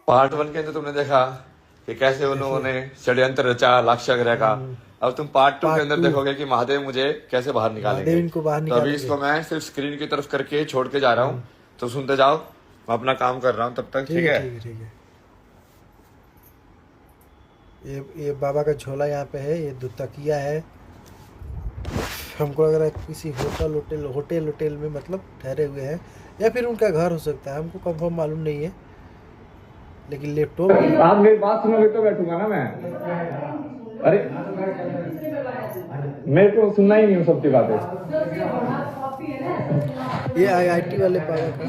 Part 1 के अंदर तुमने देखा कि कैसे उन्होंने षड्यंत्र रचा लाक्षागृह का। अब तुम पार्ट 2 के अंदर देखोगे कि महादेव मुझे कैसे बाहर निकालेंगे। इनको बाहर तो अभी इसको मैं सिर्फ स्क्रीन की तरफ करके छोड़ के जा रहा हूँ, तो सुनते जाओ, मैं अपना काम कर रहा हूँ तब तक। ठीक है। ठीक है। ये बाबा का झोला यहाँ पे है, ये 2 तकिया है। हमको लग रहा है किसी होटल में मतलब ठहरे हुए हैं, या फिर उनका घर हो सकता है, हमको कंफर्म मालूम नहीं है। लेकिन लैपटॉप आप मेरी बात सुनोगे तो बैठूंगा ना मैं। अरे मेरे को सुनना ही नहीं हो सबकी बातें। ये IIT वाले बाबा का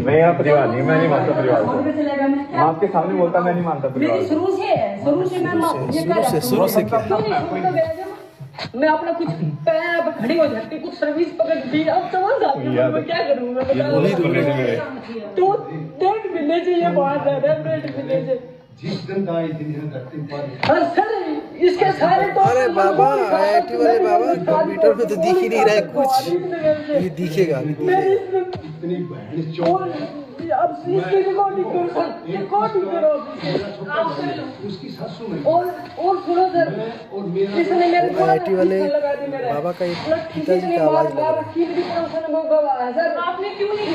मैं यहाँ परिवार नहीं, मैं नहीं मानता परिवार को। मैं आपके सामने बोलता, मैं नहीं मानता परिवार को। शुरू से क्या मैं अपना कुछ पैर पे खड़ी हो जाती, कुछ सर्विस पकड़ दी, अब समझ जाती हूँ मैं क्या करूँगा। तो डेढ़ महीने से ये बात है, डेढ़ महीने से जिस दिन का इस दिन धरती पर। और सर इसके सारे तो अरे बाबा IIT वाले बाबा कंप्यूटर में तो दिख ही नहीं रहा है कुछ। ये दिखेगा इतनी बहन चौक अब इसकी रिकॉर्डिंग करो, रिकॉर्डिंग करो उसकी सासू में और सुनो सर, और मेरा इसने मेरे को IIT वाले बाबा का एक पिताजी का आवाज लग रहा है। सर आपने क्यों नहीं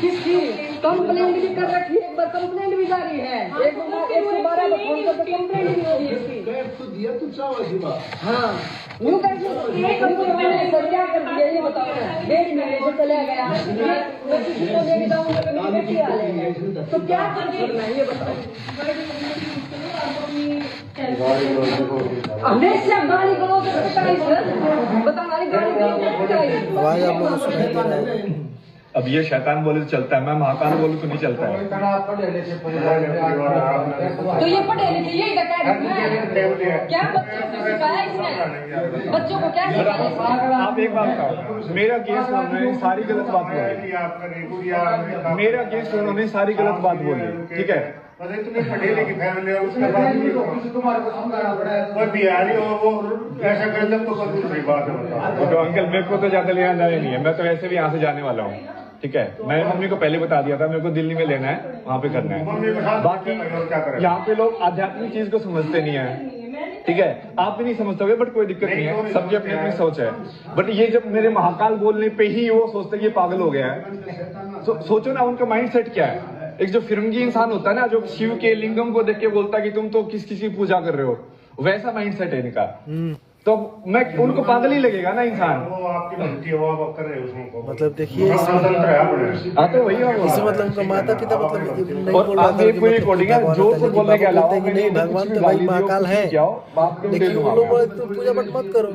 किसकी कंप्लेंट भी कर रखी है, एक बार कंप्लेंट भी जारी है, 112 पर फोन करके कंप्लेंट भी हो गई इसकी। कैब तो दिया तू चावल जीवा। हाँ यूँ कैसे मैंने सर क्या कर दिया ये बताओ ना। 1.5 महीने से चला गया, मैं किसी को लेके जाऊंगा तो मेरे कैसे हालेंगे, तो क्या करना है ये बताओ। हमेशा गाली गलौज करता है सर, बता हमारी गाली गलौज करता है। आवाज आप लोगों को सुनाई दे रहा है? अब ये शैतान बोले तो चलता है, मैं महाकाल बोलूं तो नहीं चलता है। तो ये पढ़े लिखे यही तो कह रही है। क्या बच्चों को सिखाया इसने, बच्चों को क्या सिखाया? आप एक बात कहो, मेरा केस उन्होंने सारी गलत बात बोली, मेरा केस उन्होंने सारी गलत बात बोली। ठीक है, तुम्हें पढ़े लिखे फैमिली है, उसके बाद तुम्हारे को समझाना पड़ा है। कोई बिहारी हो वो ऐसा कर ले तो कोई दूसरी बात है। तो अंकल मेरे को तो ज्यादा लेना देना नहीं है, मैं तो ऐसे भी यहाँ से जाने वाला हूँ। ठीक है, मैंने मम्मी को पहले बता दिया था मेरे को दिल्ली में लेना है, वहाँ पे करना है। बाकी यहाँ पे लोग आध्यात्मिक चीज को समझते नहीं है। ठीक है, आप भी नहीं समझते होगे, बट कोई दिक्कत नहीं है, सबकी अपनी अपनी सोच है। बट ये जब मेरे महाकाल बोलने पे ही वो सोचते कि ये पागल हो गया है, सोचो ना उनका माइंड सेट क्या है। एक जो फिरंगी इंसान होता है ना, जो शिव के लिंगम को देख के बोलता है कि तुम तो किस की पूजा कर रहे हो, वैसा माइंड सेट है इनका। तो मैं उनको पागल ही लगेगा ना इंसान। वो आपकी भक्ति हो, आप कर रहे हो उसको। मतलब देखिए हाँ तो वही इससे मतलब उनका माता पिता मतलब नहीं और बोल रहा आप ये पूरी रिकॉर्डिंग है, जोर से बोलने के अलावा कि नहीं भगवान तो भाई महाकाल है, लेकिन उन लोग बोले तो पूजा पाठ मत करो।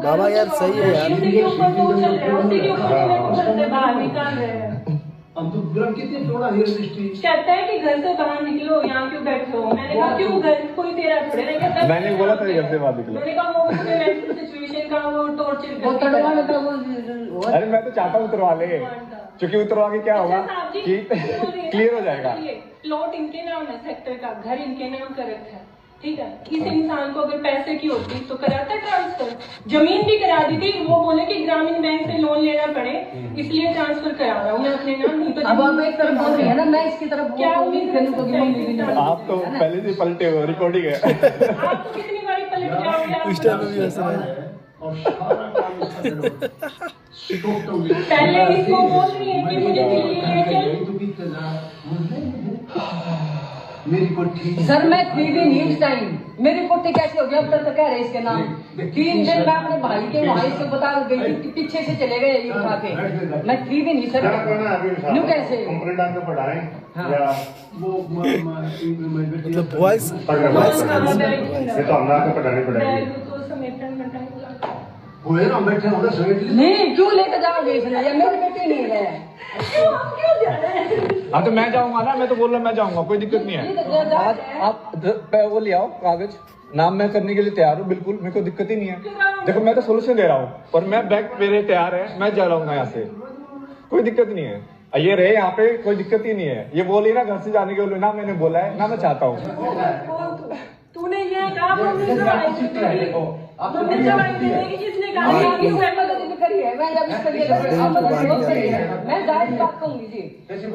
बाबा यार सही है यार। अब तो ग्रह कितने थोड़ा हेयर दृष्टि कहता है कि घर से बाहर निकलो, यहाँ क्यों बैठे हो। मैंने कहा क्यों, घर कोई तेरा थोड़े ना कहता। मैंने बोला था घर से बाहर निकलो। मैंने कहा वो मेंटल सिचुएशन का वो टॉर्चर कर। अरे मैं तो चाहता हूँ उतरवा ले, क्योंकि उतरवा के क्या होगा कि क्लियर हो जाएगा। प्लॉट इनके नाम है, सेक्टर का घर इनके नाम कर रखा है। ठीक है, इस इंसान को अगर पैसे की होती तो कराता ट्रांसफर, जमीन भी करा दी थी। वो बोले कि ग्रामीण बैंक से लोन लेना पड़े इसलिए ट्रांसफर करा रहा हूँ मैं अपने नाम। नहीं तो अब आप एक तरफ बोल रही है ना, मैं इसकी तरफ क्या उम्मीद करूँ। आप तो पहले से पलटे हो, रिकॉर्डिंग है। आप तो कितनी बारी पलट जाओगे। उस टाइम में भी ऐसा है। पहले इसको बोल रही है कि मुझे दिल्ली ले चल। मेरी कोठी सर मैं थी भी नहीं उस टाइम, मेरी कोठी कैसे हो गई अब तक तो कह रहे इसके नाम। 3 दिन मैं अपने भाई के वहाँ इसको बता गई थी, पीछे से चले गए ये उठा के। मैं थी भी नहीं सर, न्यू कैसे कंप्लेंट आके पढ़ाएं या वो मतलब वॉइस ये तो हमने आके पढ़ाने पड़ेंगे। तो समेटन में टाइम लगा। हुए ना बैठे होंगे समेट ले। नहीं क्यों लेकर जाओगे इसने, या मेरी बेटी नहीं है। क्यों जा रहे हैं। हाँ तो मैं जाऊंगा ना, मैं तो बोल रहा मैं जाऊंगा, कोई दिक्कत नहीं है। आज आप वो ले आओ कागज, नाम मैं करने के लिए तैयार हूँ, बिल्कुल मेरे को दिक्कत ही नहीं है। देखो मैं तो सोल्यूशन दे रहा हूँ और मैं बैग मेरे तैयार है, मैं जा रहा हूँ यहाँ से, कोई दिक्कत नहीं है। ये रहे यहाँ पे, कोई दिक्कत ही नहीं है। ये बोली ना घर से जाने के लिए, ना मैंने बोला है ना मैं चाहता हूँ। तूने ये कहा, मम्मी से जिसने कहा मैं जब इसके लिए मैं जाहिर बात कहूंगी जी,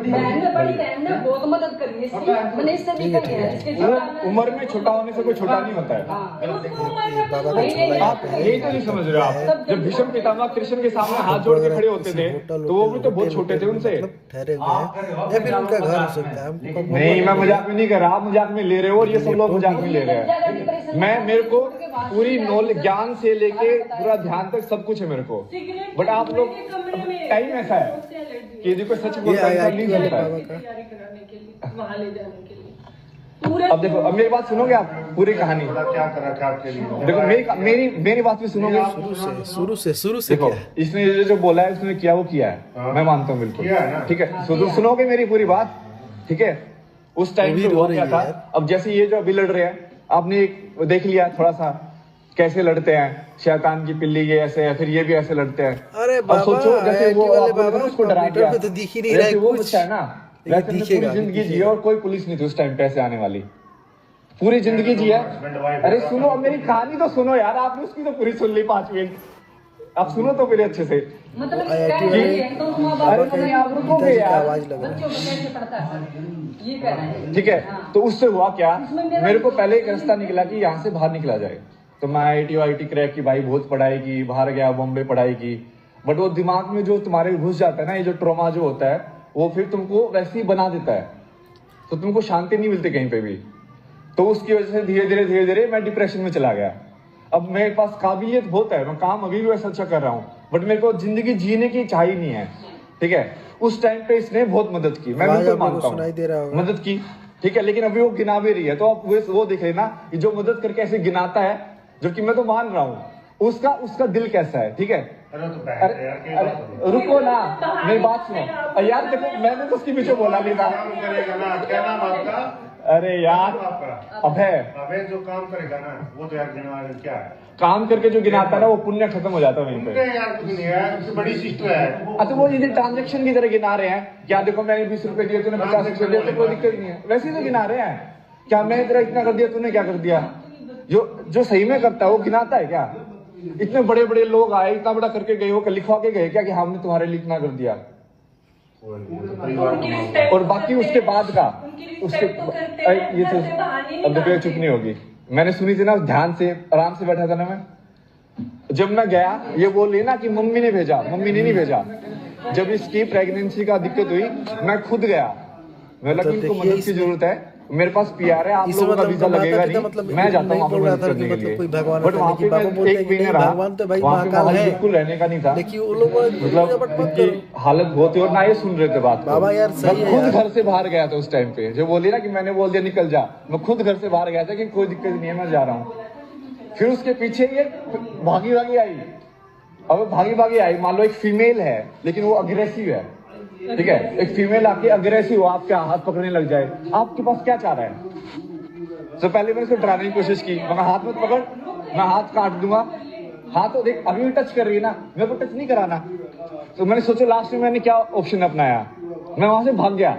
मैंने बड़ी बहन ने बहुत मदद करी है इसकी, मैंने इससे भी कही है इसके उम्र में छोटा होने से कोई छोटा नहीं होता है। आप यही तो नहीं समझ रहे आप, जब भीष्म पितामह कृष्ण के सामने हाथ जोड़ के खड़े होते थे तो वो भी तो बहुत छोटे थे उनसे। ठहरे हुए हैं या फिर उनका घर हो सकता है, हमको नहीं, मैं मजाक में नहीं कर रहा, आप मजाक में ले रहे हो और ये सब लोग मजाक में ले रहे हैं। मेरे को पूरी नॉलेज, ज्ञान से लेके पूरा ध्यान तक सब कुछ है मेरे को, बट आप लोग टाइम ऐसा है कि यदि कोई सच बोलता है नहीं बोलता है। वहाँ ले जाने के लिए अब देखो, अब मेरी बात सुनोगे आप, पूरी कहानी क्या कर रखा आपके लिए? देखो, मेरी बात भी सुनोगे। शुरू से देखो, इसने ये जो बोला है, उसने किया वो किया है, मैं मानता हूँ बिल्कुल, ठीक है। सुनोगे मेरी पूरी बात, ठीक है। उस टाइम पे हुआ क्या था, अब जैसे ये जो अभी लड़ रहे हैं, आपने एक देख लिया थोड़ा सा कैसे लड़ते हैं, शैतान की पिल्ली ये ऐसे है, फिर ये भी ऐसे लड़ते हैं। अरे अब सोचो, जैसे वो उसको डरा दिया, तो दिख ही नहीं रहा है वो कुछ। बच्चा है ना, वैसे पूरी जिंदगी जी और कोई पुलिस नहीं थी उस टाइम पे ऐसे आने वाली, पूरी जिंदगी जी है। अरे सुनो, अब मेरी कहानी तो सुनो यार, आपने उसकी तो पूरी सुन ली 5 मिनट, आप सुनो तो मेरे अच्छे से। मतलब अरे नहीं, आप रुकोगे यार, आवाज लग रहा है। बच्चों को कैसे पढ़ता है ये कह रहे हैं। ठीक है। तो उससे हुआ क्या, मेरे को पहले एक रास्ता निकला कि यहाँ से बाहर निकला जाए, तो मैं IIT क्रैक की, भाई बहुत पढ़ाई की, बाहर गया बॉम्बे पढ़ाई की, बट वो दिमाग में जो तुम्हारे घुस जाता है ना, ये जो ट्रॉमा जो होता है, वो फिर तुमको वैसे ही बना देता है, तो तुमको शांति नहीं मिलती कहीं पे भी। तो उसकी वजह से धीरे धीरे मैं डिप्रेशन में चला गया। अब मेरे पास काबिलियत बहुत है, मैं काम अभी भी वैसा अच्छा कर रहा हूँ, बट मेरे को जिंदगी जीने की चाह ही नहीं है, ठीक है। उस टाइम पे इसने बहुत मदद की, मैं बिल्कुल मानता हूँ, मदद की, ठीक है। लेकिन अभी वो गिना भी रही है, तो आप वो देख लेना कि जो मदद करके ऐसे गिनाता है, जबकि मैं तो मान रहा हूँ, उसका दिल कैसा है, ठीक है। अरे रुको ना, मेरी बात सुनो यार, देखो मैंने तो उसके पीछे बोला नहीं था। क्या नाम आपका? अरे यार, अभय जो काम करेगा ना, वो तो यार क्या है, काम करके जो गिनाता है ना, वो पुण्य खत्म हो जाता है वहीं पे यार, कुछ नहीं है, उससे बड़ी सिस्टम है। अच्छा, वो यदि ट्रांजेक्शन की तरह गिना रहे हैं, क्या देखो मैंने 20 रुपए दिए, तूने 50 रुपए दिए, तो कोई दिक्कत नहीं है, वैसे ही तो गिना रहे हैं। क्या मैंने तेरा इतना कर दिया, तूने क्या कर दिया? जो सही में करता है वो गिनाता है क्या? इतने बड़े बड़े लोग आए, इतना बड़ा करके गए, वो लिखवा के गए क्या कि हमने तुम्हारे लिए इतना कर दिया? और बाकी उसके बाद का उसके ये तो अब देखो, चुप नहीं होगी। मैंने सुनी थी ना, ध्यान से आराम से बैठा था ना मैं, जब मैं गया, ये बोल रही ना कि मम्मी ने भेजा, मम्मी ने नहीं भेजा। जब इसकी प्रेगनेंसी का दिक्कत हुई, मैं खुद गया, मैं लगा इनको मदद की जरूरत है, मेरे पास PR है, आप लोगों का वीजा लगेगा नहीं, मैं जाता हूँ वहाँ पे मदद करने के लिए। बट वहाँ पे मैं एक महीने रहा, वहाँ पे माहौल बिल्कुल रहने का नहीं था, मतलब हालत बहुत ही, और ना ये सुन रहे थे बात। मैं खुद घर से बाहर गया था उस टाइम पे, जो बोली ना कि मैंने बोल दिया निकल जा, मैं खुद घर से बाहर गया था कि कोई दिक्कत नहीं है, मैं जा रहा हूँ। फिर उसके पीछे ये भागी आई, अब भागी आई, मान लो एक फीमेल है लेकिन वो अग्रेसिव है, ठीक है। एक फीमेल आके अग्रेसिव हो, आपके हाथ पकड़ने लग जाए, आपके पास क्या चाह रहा है? तो पहले मैंने उसको डराने की कोशिश की, मैं हाथ मत पकड़, मैं हाथ काट दूंगा, हाथ तो देख अभी भी टच कर रही है ना, मेरे को टच नहीं कराना। तो मैंने सोचा, लास्ट में मैंने क्या ऑप्शन अपनाया, मैं वहां से भाग गया।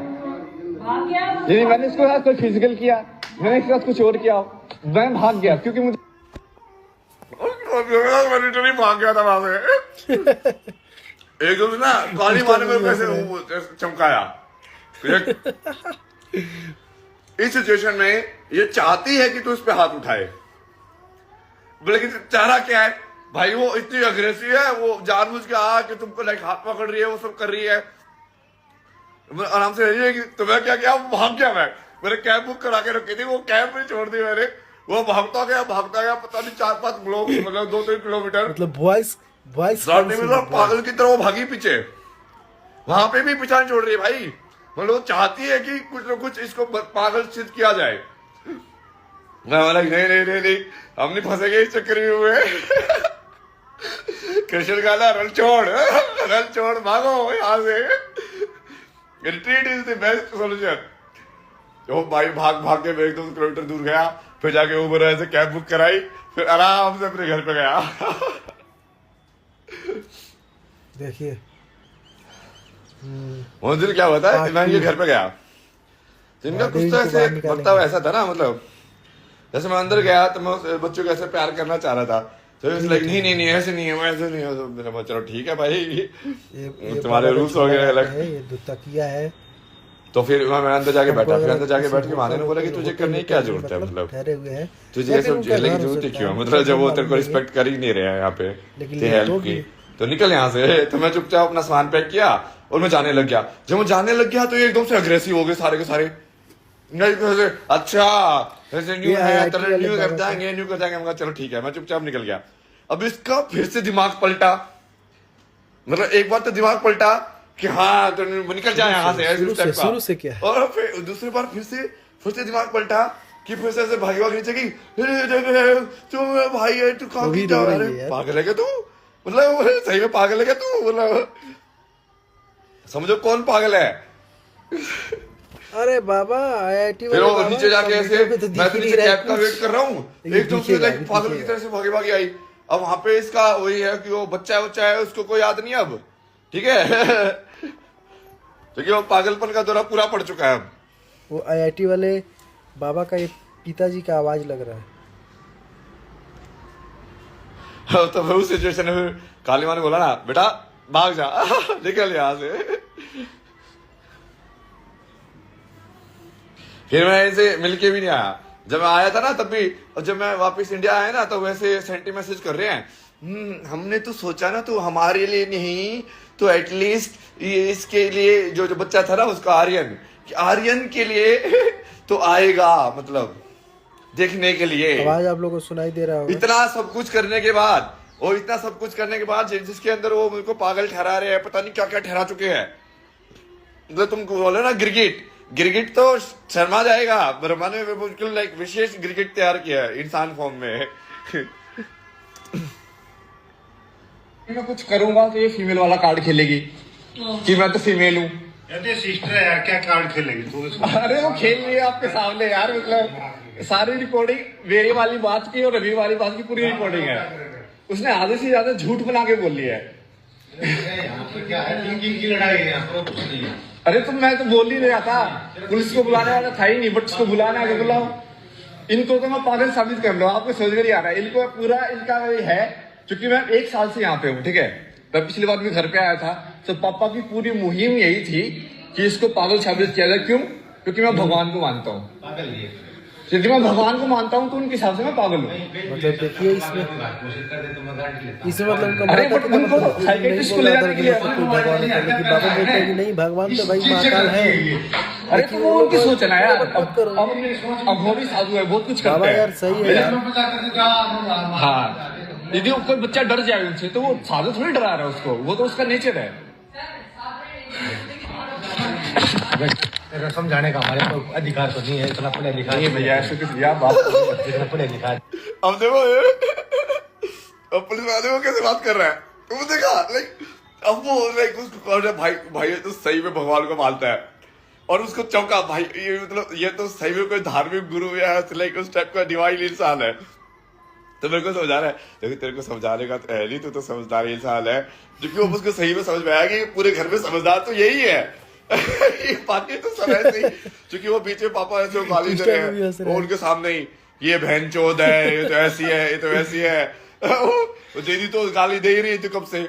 यदि मैंने इसको साथ कोई फिजिकल किया, मैंने इसके साथ कुछ और किया, मैं भाग गया, क्योंकि मुझे भाग गया था वहां से। एकदम ना गाली मारने में कैसे चमकाया। इस सिचुएशन में ये चाहती है कि तू उस पे हाथ उठाए, लेकिन चारा क्या है भाई, वो इतनी अग्रेसिव है, वो जानबूझ के कि तुमको लाइक हाथ पकड़ रही है, वो सब कर रही है, आराम से रही है कि तुम्हें क्या किया, भाग गया। मैंने कैब बुक करा के रखी थी, वो कैब में छोड़ दी मैंने, वो भागता गया पता नहीं 4-5 ब्लॉक, मतलब 2-3 किलोमीटर, मतलब वॉइस पागल की तरह वो भागी पीछे, वहां पे भी पीछा छोड़ रही है भाई, मतलब चाहती है कि कुछ न कुछ इसको पागल सिद्ध किया जाए। मैं बोला नहीं, हम नहीं फंसेंगे इस चक्कर में हुए। कृष्ण का ना रल छोड़ भागो यहाँ से, retreat is the best solution. तो भाई भाग के 1-2 किलोमीटर दूर गया, फिर जाके उबर ऐसे कैब बुक कराई, फिर आराम से अपने घर पे गया। देखिए मंजिल क्या होता है, मैं ये घर पे गया, जिनका कुछ तो ऐसे बर्ताव ऐसा था ना, मतलब जैसे मैं अंदर गया तो मैं उस बच्चों को ऐसे प्यार करना चाह रहा था, तो लाइक नहीं नहीं नहीं ऐसे नहीं है वैसे नहीं है। तो मैंने बोला चलो ठीक है भाई, ये तुम्हारे बाबा का रूल्स हो गए झोला अलग। है, ये दो तकिया है। तो फिर मैं अंदर जाके बैठा, फिर अंदर जाके किसी बैठ के माने ने बोला कि तुझे करने की क्या होटल जरूरत है, मतलब ठहरे हुए हैं, तुझे या ये फिर सब उनका झेलने की घर हो जरूरत ही सकता क्यों है, है, मतलब जब वो मालूम तेरे को नहीं है। रिस्पेक्ट कर ही नहीं रहे हैं यहाँ पे लेकिन कि ये हेल्प लोग की, भी- तो निकल यहाँ से। तो मैं चुपचाप अपना सामान पैक किया और मैं जाने लग गया। जब मैं जाने लग गया तो ये एकदम से अग्रेसिव हो गए सारे के सारे। नहीं तो ऐसे, अच्छा ऐसे न्यू ये है IIT तरह वाले न्यू कर बाबा जाएंगे न्यू कर जाएंगे। मैं कहा, चलो ठीक है, मैं चुपचाप निकल गया। अब इसका फिर से दिमाग पलटा, मतलब एक बार तो दिमाग पलटा कि हाँ तो निकल जाए यहाँ से, ऐसे उस टाइप का। शुरू से क्या? और फिर दूसरी बार फिर से दिमाग पलटा कि फिर से ऐसे भागी भाग नीचे की, तू भाई है तू कहाँ वो भी की जा रो रहा रही है है, यार। पागल है क्या तू, मतलब सही में पागल है क्या तू, मतलब समझो कौन पागल है। अरे बाबा IIT फिर वाले वो बाबा, नीचे जाके ऐसे कंप्यूटर पे तो दिख मैं ही तो नहीं नीचे रहा है कैब का कुछ। वेट कर रहा हूँ, लेकिन एकदम से दिखेगा, लाइक अभी पागल की दिखेगा। तरह से भागी भागी आई। अब वहां पे इसका वही है कि वो बच्चा है उसको कोई याद नहीं अब, ठीक है क्योंकि वो पागलपन का दौरा पूरा पड़ चुका है अब। वो IIT वाले बाबा का ये पिताजी का आवाज लग रहा है। तो फिर उस सिचुएशन में काली माँ ने बोला ना, बेटा भाग जा निकल यहाँ से। फिर मैं इनसे मिलके भी नहीं आया। जब मैं आया था ना तब भी, और जब मैं वापस इंडिया आया ना तो वैसे सेंटी मैसेज कर रहे हैं, हमने तो सोचा ना तो हमारे लिए नहीं तो एटलीस्ट ये इसके लिए जो बच्चा था ना उसका आर्यन के लिए तो आएगा, मतलब देखने के लिए। आवाज आप लोगों को सुनाई दे रहा होगा। इतना सब कुछ करने के बाद, और इतना सब कुछ करने के बाद जिसके अंदर वो मुझे को पागल ठहरा रहे हैं, पता नहीं क्या क्या ठहरा चुके हैं। मतलब तुम बोले ना गिरगिट तो शर्मा जाएगा। ब्रह्मा ने बिल्कुल लाइक विशेष गिरगिट तैयार किया है इंसान फॉर्म में। मैं कुछ करूंगा तो ये फीमेल वाला कार्ड खेलेगी कि मैं तो फीमेल हूँ। कहते सिस्टर है यार, क्या कार्ड खेलेगी तू? अरे वो खेल रही है आपके सामने यार, मतलब सारी रिकॉर्डिंग मेरी वाली बात की और रवि वाली बात की पूरी रिकॉर्डिंग है। उसने आधे से ज्यादा झूठ बना के बोल लिया है। क्या है की लड़ाई है यहाँ पर, कुछ नहीं है। अरे तो मैं तो बोल ही रहा था, पुलिस को बुलाने वाला था ही नहीं, बट उसको बुलाना है तो बुलाओ। इनको तो मैं पागल साबित कर लूँ, आपको समझ में नहीं आ रहा है। इनको पूरा इनका वही है, क्योंकि मैं 1 साल से यहाँ पे हूँ, ठीक है। मैं पिछली बार भी घर पे आया था तो पापा की पूरी मुहिम यही थी कि इसको पागल साबित किया जाए। क्यों? क्योंकि मैं भगवान को मानता हूँ। यदि मैं भगवान को मानता हूँ तो उनके हिसाब से मैं पागल हूँ। मतलब देखिए इसमें मतलब उनका अरे माता बट पिता उनको मतलब साइकियाट्रिस्ट को नहीं ले बोल रहा था जाने के कि लिए मतलब कोई भगवान होता है, लेकिन बाबा बोलते हैं कि नहीं भगवान तो भाई महाकाल है। अरे तो वो उनकी सोच है ना यार। मत करो। अब वो भी साधु है, बहुत कुछ बाबा करते हैं यार सही है यार। हाँ, यदि कोई बच्चा डर जाए उनसे तो वो साधु थोड़ी डरा रहा है उसको, वो तो उसका नेचर है। तेरा समझाने का हमारे को अधिकार तो नहीं है, इतना पढ़े लिखा नहीं भैया ऐसे कुछ या बात इतना पढ़े लिखा है। अब देखो अब पुलिस वाले को कैसे बात कर रहा है, तुम देखा लाइक अब वो लाइक उसको भाई ये तो सही में भगवान को मानता है, और उसको चौंका भाई ये मतलब ये तो सही में कोई धार्मिक गुरु या लाइक उस टाइप का डिवाइन इंसान है। तो मेरे को समझा रहा है, देखो तेरे को समझाने का तो है नहीं, तू तो समझदार इंसान है। क्योंकि वो उसको सही में समझ में आया कि पूरे घर में समझदार तो यही है। बाकी तो सब ऐसे ही, क्योंकि वो पीछे पापा ऐसे गाली दे रहे हैं, वो उनके सामने ही ये बहन चोद है, ये तो ऐसी है, ये तो वैसी है। वो दीदी तो गाली दे ही रही थी कब से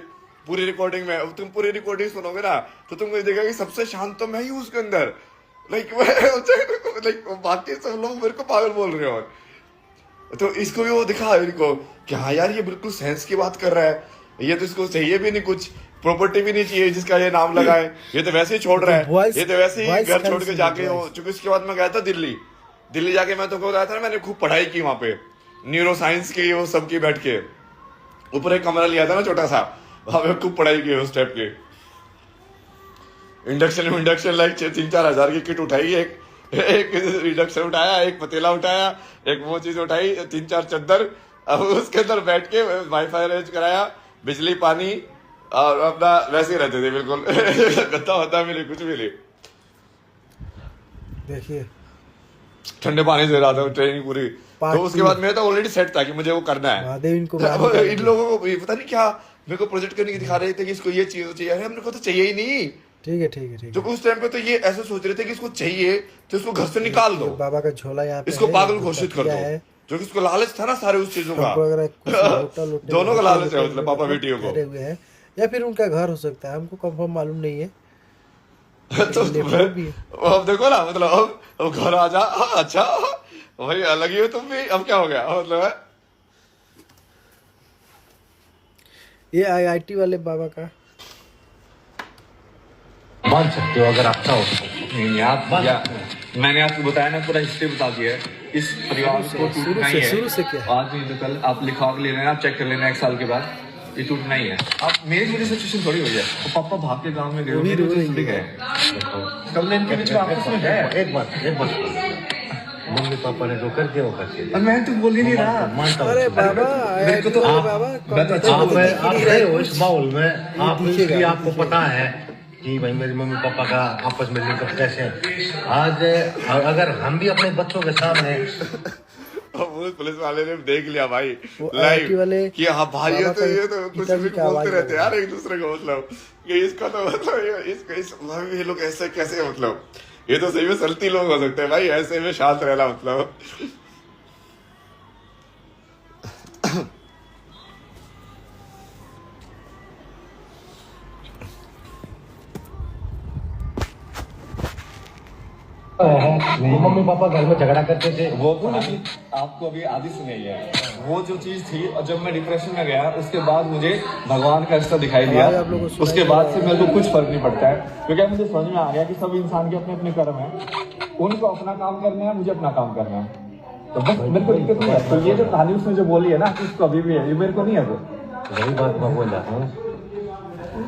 पूरी रिकॉर्डिंग में। तुम पूरी रिकॉर्डिंग सुनोगे ना तो तुमको देखा कि सबसे शांत तो मैं ही हूँ उसके अंदर। लाइक बाकी सब लोग मेरे को पागल बोल रहे हो। तो इसको भी वो दिखा इनको कि हाँ यार ये बिल्कुल सेंस की बात कर रहा है, ये तो इसको चाहिए भी नहीं, कुछ प्रॉपर्टी भी नहीं चाहिए जिसका ये नाम लगाए, ये तो वैसे ही छोड़ रहा है, ये तो वैसे ही घर छोड़ के जाके हो। चूंकि उसके बाद मैं गया था दिल्ली जाके मैं तुमको बताया था ना, मैंने खूब पढ़ाई की वहां पे न्यूरो साइंस की, वो सब की बैठ के ऊपर एक कमरा लिया था ना छोटा सा, वहां पे खूब पढ़ाई की उस टाइप के। इंडक्शन लाइक 3-4 हजार की किट उठाई, एक इंडक्शन उठाया, एक पतीला उठाया, एक वो चीज उठाई, 3-4 चद्दर, अब उसके अंदर बैठ के वाईफाई अरेंज कराया, बिजली पानी, और अपना वैसे ही रहते थे बिल्कुल। गद्दा होता भी नहीं, कुछ भी नहीं। देखिए ठंडे पानी से रहा था ट्रेनिंग पूरी। तो उसके बाद मेरा तो ऑलरेडी सेट था कि मुझे वो करना है। महादेव इनको इन लोगों को पता नहीं क्या मेरे को प्रोजेक्ट करने की दिखा रहे थे कि इसको ये चाहिए, अरे हमने को तो चाहिए ही नहीं। ठीक है जो उस टाइम पे तो ये ऐसे सोच रहे थे कि इसको चाहिए तो इसको घर से निकाल दो, बाबा का झोला यहाँ पे इसको है, पागल ये घोषित कर तकिया दो। है, जो कि उसको लालच था ना सारे उस चीजों का। हमको लग रहा है कुछ होटल वोटल दोनों का लालच है होटल मतलब में पापा बेटियों को। ठहरे हुए हैं या फिर उनका घर हो सकता है, हमको कंफर्म मालूम नहीं है। तो लैपटॉप भी है। अब देखो ना मतलब अब घर आ जा। अच्छा भाई अलग ही हो तुम भी, अब क्या हो गया मतलब ये IIT वाले बाबा का मान सकते हो अगर अच्छा हो। नहीं आप मैंने आपको बताया ना, पूरा हिस्ट्री बता दिया है इस परिवार को टूटना ही है। शुरू से क्या आज नहीं तो कल आप लिखा के ले लेना, आप चेक कर लेना 1 साल के बाद, ये टूटना ही है। अब मेरी वजह से सिचुएशन थोड़ी हुई है, तो पापा भाग के गांव में गए, मेरी वजह से टूट गए। कल इनके बीच में आपस में है। एक बात मम्मी पापा ने जो कर दिया वो कर दिया। और मैं तो बोल ही नहीं रहा। मानता हूँ। अरे बाबा मेरे को तो बाबा मैं तो अच्छा आप बोल आप रहे हो इस माहौल में, आप इसलिए आपको पता है कि भाई मेरे मम्मी पापा का आपस में लिंकअप कैसे है। आज अगर हम भी अपने बच्चों के सामने वो पुलिस वाले ने देख लिया भाई वो लाइव IT वाले कि हाँ भाई बाबा का ये तो कुछ पिताजी भी की आवाज बोलते रहते हैं लगा। यार एक दूसरे को, मतलब कि इसका तो मतलब ये लोग ऐसे कैसे, मतलब ये तो सही में सल्ती लोग हो सकते हैं भाई, ऐसे में शांत रहना मतलब। मम्मी पापा घर में झगड़ा करते थे। वो तो आपको अभी आधी सुनाई है वो जो चीज थी। और जब मैं डिप्रेशन में गया उसके बाद मुझे भगवान का रिश्ता दिखाई दिया। आप लोगों को सुनाई उसके बाद से मेरे को कुछ फर्क नहीं पड़ता है, क्योंकि मुझे समझ में आ गया कि सब इंसान के अपने अपने कर्म है, उनको अपना काम करना है, मुझे अपना काम करना है। तो बस मेरे को दिक्कत नहीं है। तो ये जो कहानी उसने जो बोली है ना कि उसको अभी भी है, ये मेरे को नहीं है। वो वही बात मैं बोल रहा हूँ,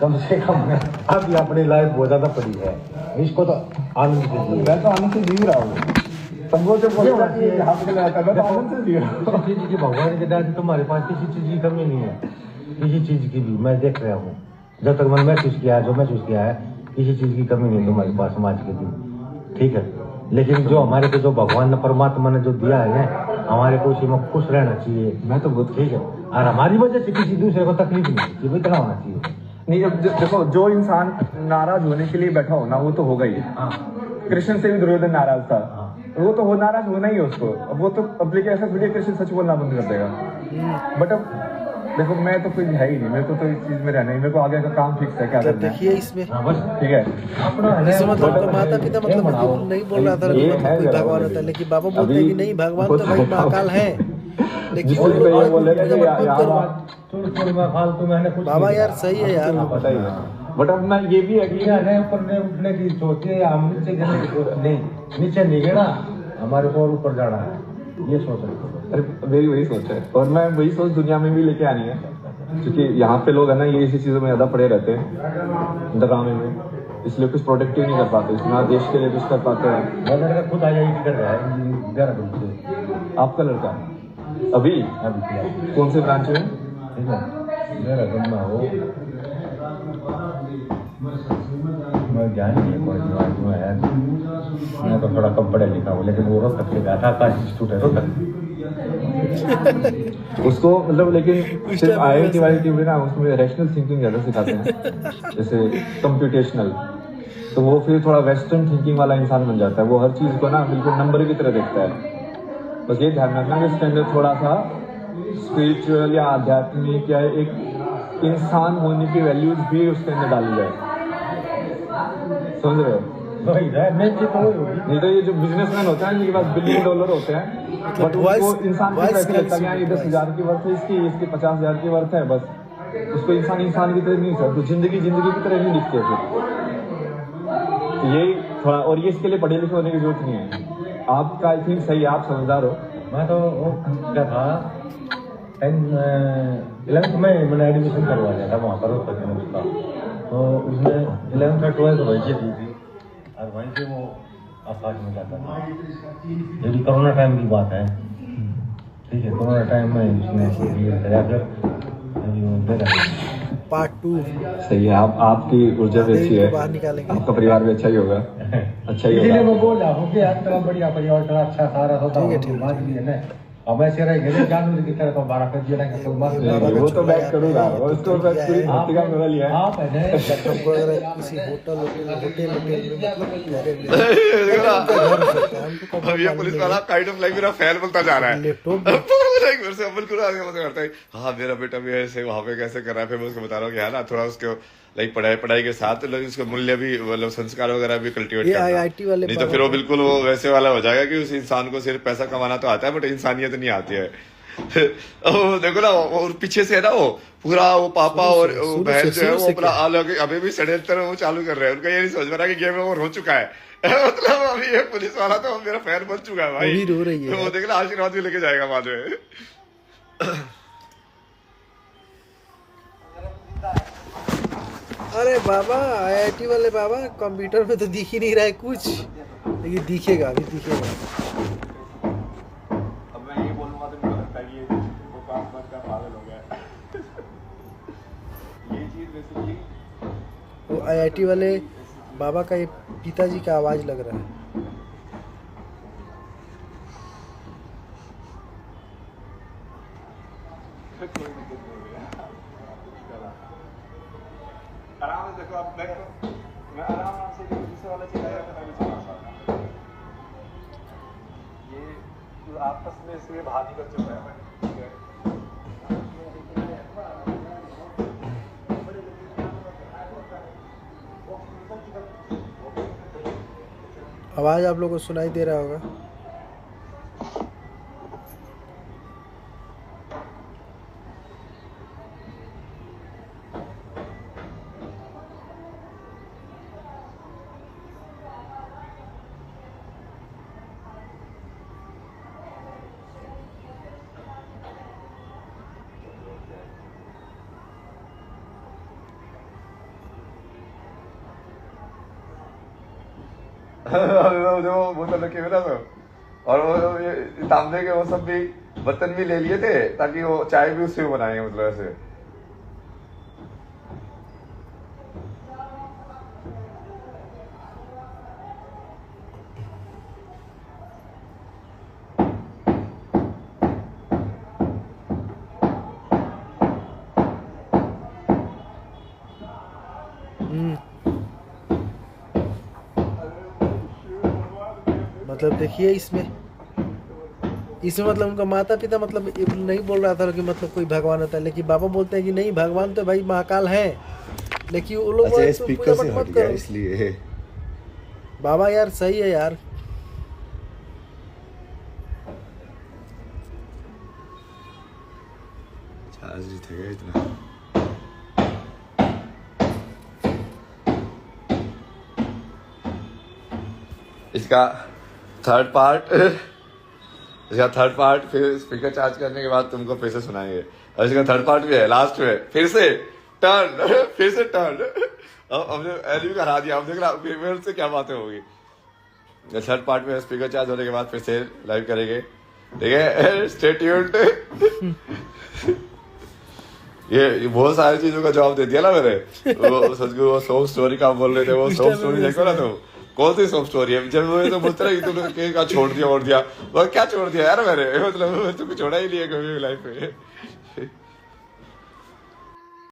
कम से कम अभी अपनी लाइफ बहुत ज्यादा पड़ी है, इसको तो आनंद से जियो। मैं तो आनंद से जी रहा हूँ। तब वो जो बोल रहा है कि हाथ में लगाता है, मैं तो आनंद से जी रहा हूँ। किसी चीज की भगवान के दया से तुम्हारे पास किसी चीज की कमी नहीं है, किसी चीज की भी मैं देख रहा हूँ। जब तक मैंने महसूस किया है, जो महसूस किया है, किसी चीज की कमी नहीं तुम्हारे पास समाज के दिन, ठीक है। लेकिन जो हमारे को जो भगवान ने परमात्मा ने जो दिया है ना, हमारे को उसी में खुश रहना चाहिए। मैं तो बहुत ठीक है, और हमारी वजह से किसी दूसरे को तकलीफ नहीं चाहिए, इतना होना चाहिए। नहीं। अब देखो जो इंसान नाराज होने के लिए बैठा हो ना, वो तो होगा ही। कृष्ण से भी दुर्योधन नाराज था, वो तो नाराज होना ही है उसको। अब वो तो अब लेके ऐसा थोड़ी कृष्ण सच बोलना बंद कर देगा। बट अब देखो मैं तो कोई है ही नहीं, मेरे को तो इस चीज में रहना ही, मेरे को आगे का काम फिक्स है क्या तो करना है। देखिए इसमें ठीक है इससे मतलब आपका माता पिता मतलब नहीं बोल रहा था कि कोई भगवान होता है, लेकिन बाबा बोलते हैं कि नहीं भगवान तो भाई महाकाल है। लेकिन फालतू मैंने कुछ बाबा यार सही है यार। पता ही है। बट अब मैं ये भी है कि ऊपर उठने की सोचे, हम नीचे गिरने की सोच नहीं, नीचे नहीं गिरना, हमारे को और ऊपर जाना है, ये सोच रहे। अरे मेरी वही सोच है, और मैं वही सोच दुनिया में भी लेके आनी है, क्योंकि यहाँ पे लोग है ना ये इसी चीजों में ज्यादा पड़े रहते हैं ड्रामे में, इसलिए कुछ प्रोडक्टिव नहीं कर पाते, ना देश के लिए कुछ कर पाते हैं। मेरा लड़का खुद IIT कर रहा है 11 से। आपका लड़का अभी कौन से ब्रांच में? ठीक है, मेरा गम्मा हो, मैं ज्ञान नहीं है कोई दिमाग में है, मैं तो थोड़ा कम पढ़ा लिखा हूँ, लेकिन वो रोहतक से गया था, आकाश इंस्टीट्यूट है रोहतक। उसको मतलब लेकिन सिर्फ IIT में ना, उसमें रैशनल थिंकिंग ज्यादा सिखाते हैं, जैसे कंप्यूटेशनल। तो वो फिर थोड़ा वेस्टर्न थिंकिंग वाला इंसान बन जाता है, वो हर चीज को ना बिल्कुल नंबर की तरह देखता है। बस ये ध्यान रखना कि इसके अंदर थोड़ा सा स्पिरिचुअल या आध्यात्मिक या एक इंसान होने की वैल्यूज भी उसके अंदर डाली जाए, समझ रहे हो? नहीं तो ये जो बिजनेसमैन होते हैं जिनके पास $1 बिलियन होते हैं, बट वो इंसान को ऐसे लगता है कि 10,000 की वर्थ है इसकी 50,000 की वर्थ है, बस उसको इंसान की तरह नहीं सकता, तो जिंदगी की तरह नहीं दिखती है फिर। ये थोड़ा, और ये इसके लिए पढ़े लिखे होने की जरूरत नहीं है। आपका आई थिंक सही, आप समझदार हो। मैं तो क्या था 11th में मैंने एडमिशन करवा लिया था वहाँ पर रोहतक में उसका, तो उसमें 11th और 12th वहीं से दी थी, और वहीं से वो आकाश में जाता था। ये भी कोरोना टाइम की बात है, ठीक है, कोरोना टाइम में उसने पार्ट 2 सही है। आपकी ऊर्जा भी अच्छी है, बाहर निकालेंगे। आपका परिवार भी अच्छा ही होगा, अच्छा ही इसीलिए होगा। मैं बोल रहा हूँ कि यार इतना बढ़िया परिवार, इतना अच्छा सारा होता है, बात भी है ना। अब ऐसे रहेंगे जानवर की तरह तो 12 कर दिया तो मस्त वो तो मैं करूँगा उसको मैं पूरी भक्ति का मेरा लिया है आप है ना हमको अगर किसी होटल में मतलब ठहरे हुए हैं, उनका घर हो सकता है, हमको अब ये पुलिस वाला काइंड ऑफ लाइक मेरा फैन बनता जा रहा है। लैपटॉप लाइक मेरे से अमल करा मुझे करता है, हाँ मेरा बेटा भी ऐसे वहाँ पे कैसे कर रहा है। फिर मैं उसको बता रहा हूँ कि है ना थोड़ा उसके लाइक पढ़ाई के साथ उसका मूल्य भी मतलब संस्कार वगैरह भी कल्टीवेट ये करना। IIT वाले नहीं तो फिर वो बिल्कुल वो वैसे वाला हो जाएगा कि उस इंसान को सिर्फ पैसा कमाना तो आता है बट इंसानियत नहीं आती है। देखो ना और पीछे से है ना वो पूरा वो पापा और वो बहन जो है वो अपना अलग अभी भी षड्यंत्र वो चालू कर रहे हैं। उनका ये नहीं समझ में रहा कि गेम ओवर हो चुका है। मतलब अभी ये पुलिस वाला तो मेरा फैन बन चुका है भाई। रो रही है वो देखना आशीर्वाद भी लेके जाएगा बाद में। अरे बाबा IIT वाले बाबा कंप्यूटर में तो दिख ही नहीं रहा है कुछ, लेकिन दिखेगा अभी दिखेगा। अब मैं ये बोलूँगा तो मुझे लगता है कि वो काम बंद का पागल हो गया ये चीज़ बेसिकली वो IIT वाले बाबा का ये पिताजी का आवाज लग रहा है। आराम से देखो अब मैं आराम से दूसरे वाला चलाया तो मैं भी चला सकता हूँ। ये आपस में इसलिए भारी कर चुका है ठीक है। आवाज आप लोगों को सुनाई दे रहा होगा। जो बोतल रखे हुए ना सब और वो ये तांबे के वो सब भी बर्तन भी ले लिए थे ताकि वो चाय भी उससे बनाएंगे मतलब ऐसे। मतलब देखिए इसमें मतलब उनका माता पिता मतलब नहीं बोल रहा था कि मतलब कोई भगवान होता है, लेकिन बाबा बोलते हैं कि नहीं भगवान तो भाई महाकाल है, लेकिन वो लोग अच्छा तो स्पीकर से पूजा हट मत गया करो। इसलिए बाबा यार सही है यार। चार्ज नहीं था इतना। इसका थर्ड पार्ट फिर स्पीकर चार्ज करने के बाद तुमको फिर से सुनाएंगे। और इसका थर्ड पार्ट भी है लास्ट में फिर से टर्न। अब हमने एलवी का हरा दिया। अब देख रहा फिर से क्या बातें होगी। थर्ड पार्ट में स्पीकर चार्ज होने के बाद फिर से लाइव करेंगे ठीक है। Stay tuned. ये बहुत सारी चीजों का जवाब दे दिया ना मैंने। वो सदगुरु वो सोप स्टोरी का बोल रहे थे, वो सोप स्टोरी देखो ना तुम। कौन सी सोप स्टोरी है? जब वो तो बोलते रहे कि तुमने क्या छोड़ दिया वो क्या छोड़ दिया यार मैंने, मतलब तुमको छोड़ा ही नहीं है कभी लाइफ में।